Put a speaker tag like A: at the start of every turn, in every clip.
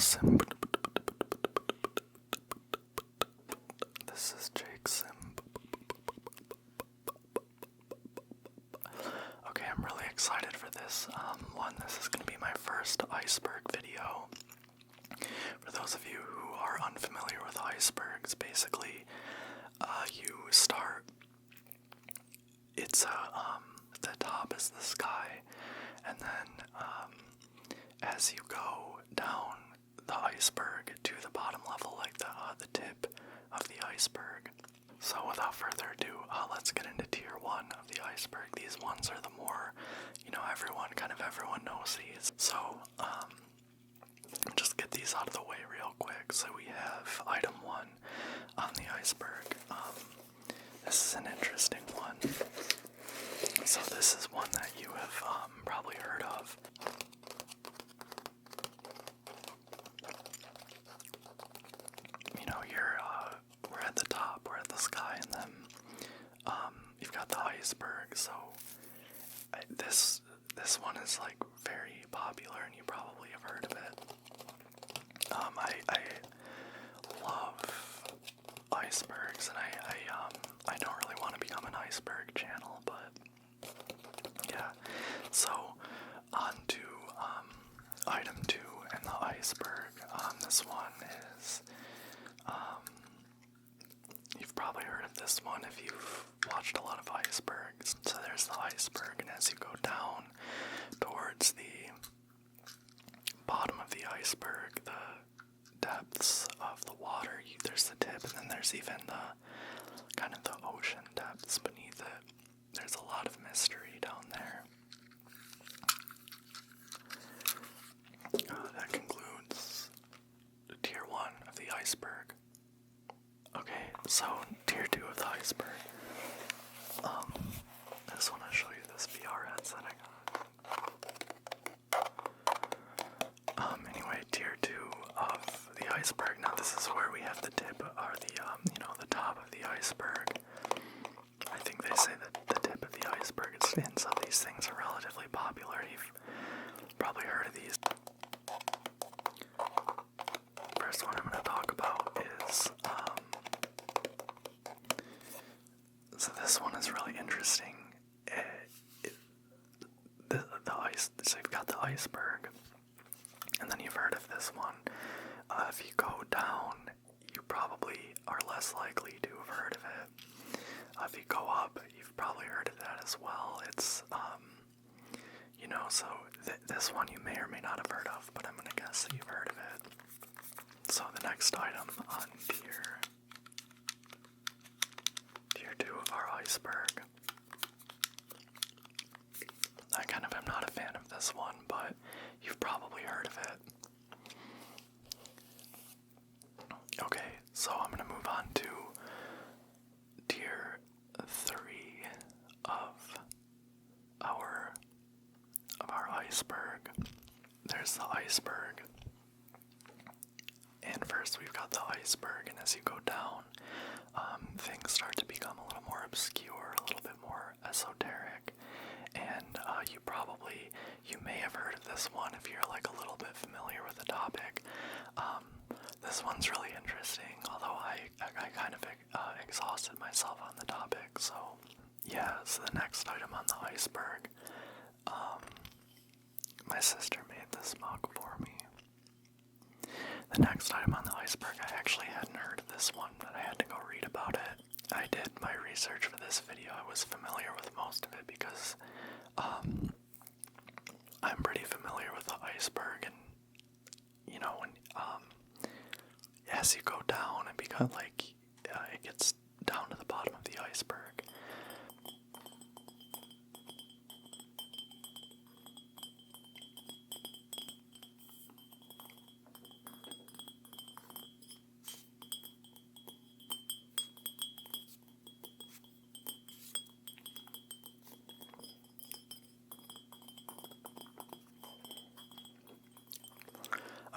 A: Sim. This is Jake Sim. Okay, I'm really excited for this. This is going to be my first iceberg video. For those of you who are unfamiliar with icebergs, basically, you start. It's the top is the sky, and then as you go down the iceberg to the bottom level, like the tip of the iceberg. So without further ado, let's get into tier 1 of the iceberg. These ones are the more, everyone knows these. So, just get these out of the way real quick. So we have item 1 on the iceberg. This is an interesting one. So this is one that you have probably heard of. You know, we're at the top, we're at the sky, and then you've got the iceberg. So this one is like very popular, and you probably have heard of it. I love icebergs, and I don't really want to become an iceberg channel, but yeah. So on to item 2 and the iceberg. This one is you've probably heard of this one if you've watched a lot of icebergs. So there's the iceberg, and as you go down towards the bottom of the iceberg, the depths of the water, there's the tip, and then there's even the kind of the ocean depths beneath it. There's a lot of mystery down there. That concludes tier 1 of the iceberg. Okay, so tier 2 of the iceberg. I just want to show you this VR headset I got. Anyway, tier 2 of the iceberg. Now this is where we have the tip, or the top of the iceberg. I think they say that the tip of the iceberg is thin, so these things are relatively popular. You've probably heard of these. First one I'm going to talk about is, so this one is really interesting. So you've got the iceberg, and then you've heard of this one. If you go down, you probably are less likely to have heard of it. If you go up, you've probably heard of that as well. It's, so this one you may or may not have heard of, but I'm going to guess that you've heard of it. So the next item on tier 2 of our iceberg. I kind of am not a fan of this one, but you've probably heard of it. Okay, so I'm going to move on to tier 3 of our iceberg. There's the iceberg. And first we've got the iceberg, and as you go down, things start to become a little more obscure, a little bit more esoteric. And you may have heard of this one if you're like a little bit familiar with the topic. This one's really interesting, although I kind of exhausted myself on the topic. So yeah, so the next item on the iceberg, my sister made this mug for me. The next item on the iceberg, I actually hadn't heard of this one, but I had to go read about it. I did my research for this video. I was familiar with most of it because I'm pretty familiar with the iceberg, and when as you go down, it becomes it gets down to the bottom of the iceberg.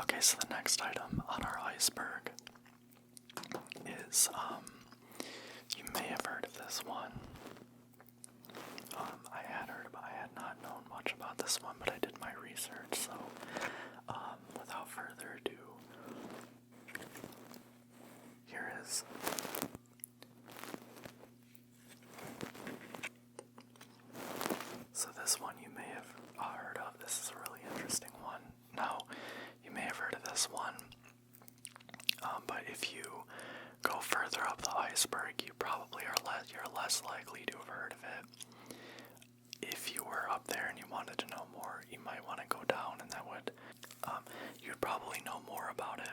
A: Okay, so the next item on our iceberg is, you may have heard of this one. I had not known much about this one, but I did my research, so, without further ado, this one. But if you go further up the iceberg, you probably you're less likely to have heard of it. If you were up there and you wanted to know more, you might want to go down, and that would you'd probably know more about it.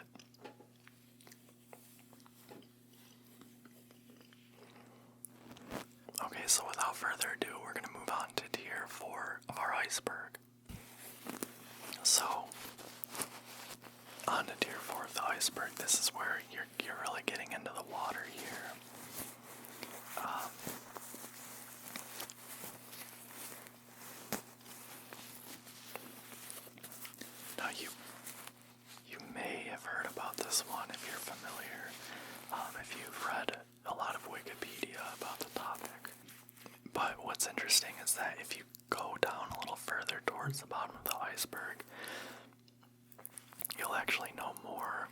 A: Okay, so without further ado, we're going to move on to tier 4 of our iceberg. So, on to tier 4 of the iceberg. This is where you're really getting into the water here. Now you may have heard about this one if you're familiar, if you've read a lot of Wikipedia about the topic. But what's interesting is that if you go down a little further towards the bottom of the iceberg, you'll actually know more.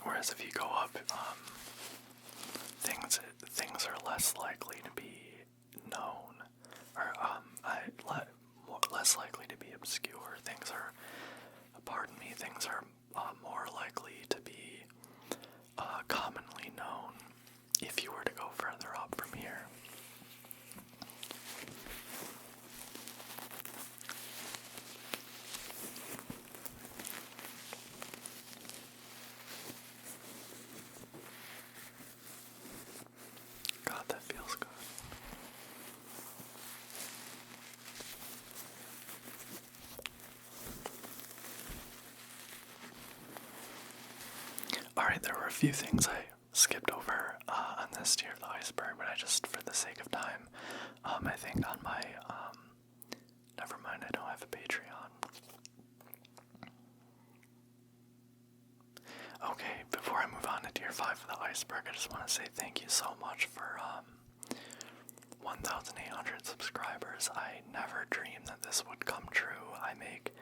A: Whereas if you go up, things are less likely to be known, or less likely to be obscure. Things are more likely to be commonly known if you were to go further up from here. God, that feels good. Alright, there were a few things I skipped over on this tier of the iceberg, but I just, for the sake of time, I think on my, never mind, I don't have a Patreon. Okay, before I move on to tier 5 of the iceberg, I just want to say thank you so much for 1,800 subscribers. I never dreamed that this would come true. I make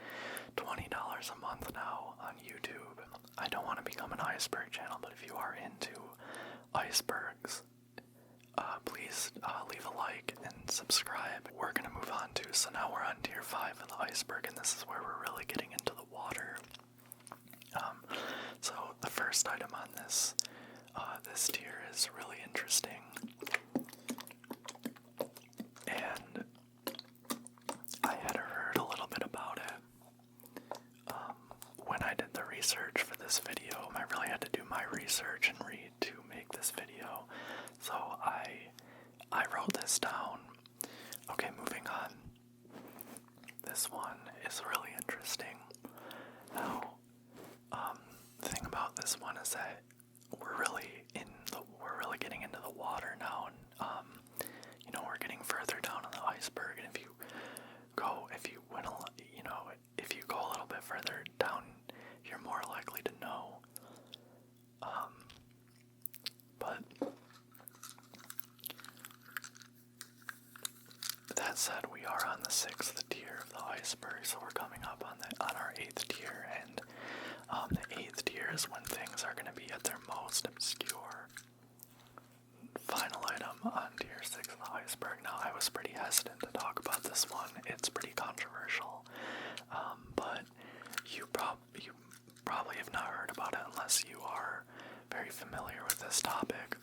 A: $20 a month now on YouTube. I don't want to become an iceberg channel, but if you are into icebergs, please leave a like and subscribe. We're going to move on to, so now we're on tier 5 of the iceberg, and this is where we're really getting into the water. So the first item on this tier is really interesting, and I had heard a little bit about it when I did the research for this video. I really had to do my research and read to make this video, so I wrote this down. Okay, moving on. This one is really interesting. Now, the thing about this one is that we're really getting into the water now, and we're getting further down on the iceberg. And if you go a little bit further down, you're more likely to know. But that said, we are on the 6th tier of the iceberg, so we're coming up on our 8th tier, and the 8th tier is when things are going to be at their most obscure. Final item on tier 6 of the iceberg. Now, I was pretty hesitant to talk about this one. It's pretty controversial, but you probably have not heard about it unless you are very familiar with this topic.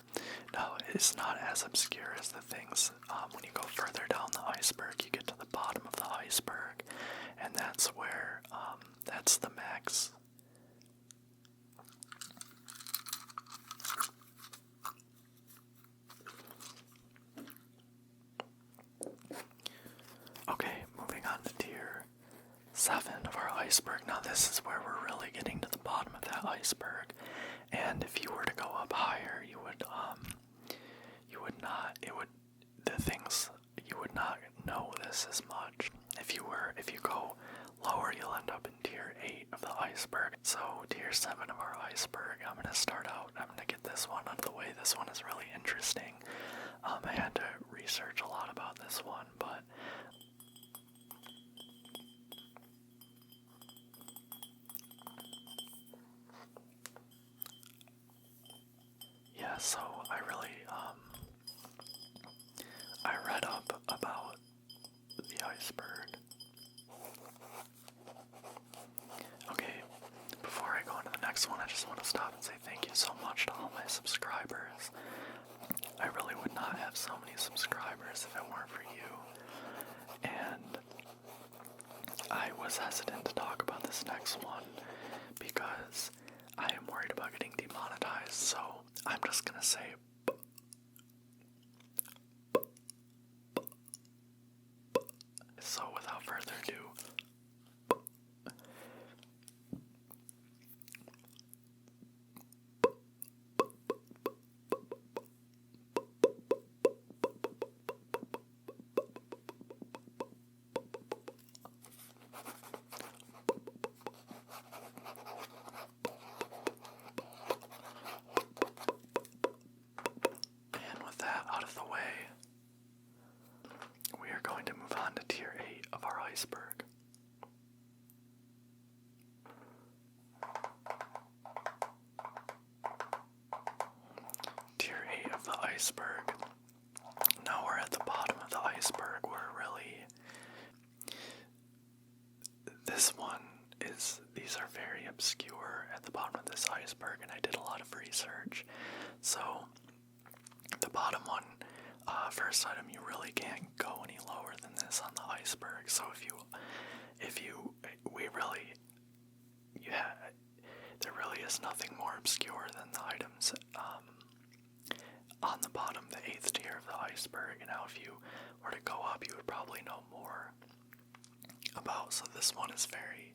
A: Now, it's not as obscure as the things. When you go further down the iceberg, you get to the bottom of the iceberg, and that's where, that's the max. Okay, moving on to tier 7 of our iceberg. Now this is where we're really getting to the bottom of that iceberg, and if you were to go up higher, you would not know this as much. If you go lower, you'll end up in tier 8 of the iceberg. So tier 7 of our iceberg, I'm gonna get this one out of the way. This one is really interesting. I had to research a lot about this one, but yeah, so I read up about the iceberg. Okay, this next one because I am worried about getting demonetized, so I'm just gonna say so without further ado. And with that out of the way, we are going to move on to tier 8 of our iceberg. Tier 8 of the iceberg. Now we're at the bottom of the iceberg where really this one is, these are very obscure at the bottom of this iceberg, and I did a lot of research. So the bottom one, first item, you really can't go any lower than this on the iceberg. So there really is nothing more obscure than the items on the bottom, the 8th tier of the iceberg. And now if you were to go up, you would probably know more about. So this one is very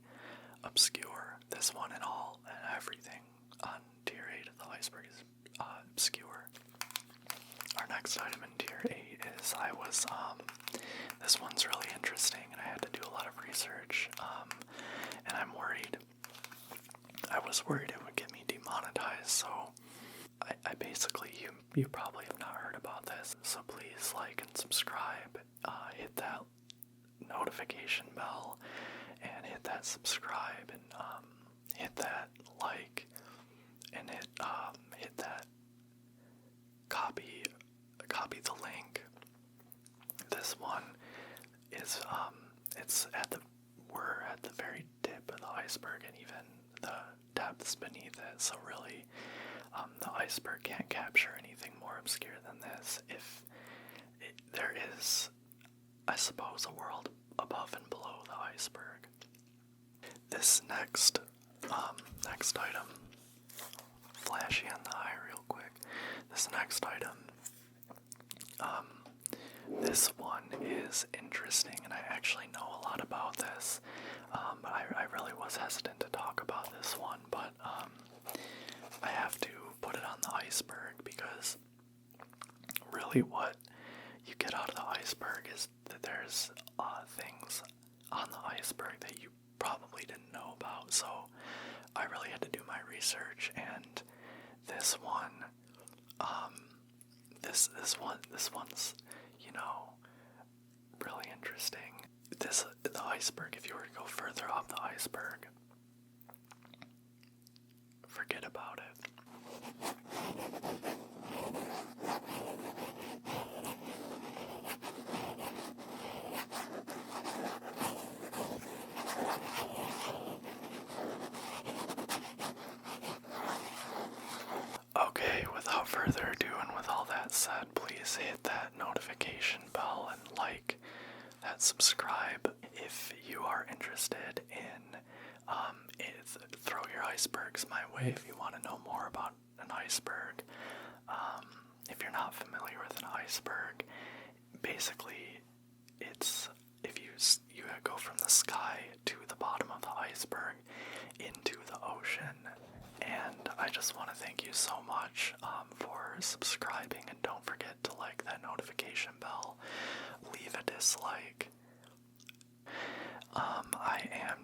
A: obscure. This one and all and everything on tier 8 of the iceberg is obscure. Our next item in tier 8 is this one's really interesting, and I had to do a lot of research, and I'm worried. I was worried it would get me demonetized, so I basically, you probably have not heard about this, so please like and subscribe, hit that notification bell, and hit that subscribe, and hit that like, and hit that copy the link. This one is we're at the very tip of the iceberg, and even the depths beneath it, so really the iceberg can't capture anything more obscure than this. There is, I suppose, a world above and below the iceberg. This next item, flashy on the eye real quick. This next item, this one is interesting, and I actually know a lot about this, but I really was hesitant to talk about this one, but I have to put it on the iceberg because really what you get out of the iceberg is that there's things on the iceberg that you probably didn't know about, so I really had to do my research, and this one, this one's, really interesting. The iceberg, if you were to go further up the iceberg, forget about it. Okay, without further ado, and with all that said, please hit that notification bell and like that subscribe if you are interested in throw your icebergs my way if you want to know more about an iceberg. If you're not familiar with an iceberg, basically it's if you go from the sky to the bottom of the iceberg into the ocean. And I just want to thank you so much for subscribing, and don't forget to like that notification bell, leave a dislike. I am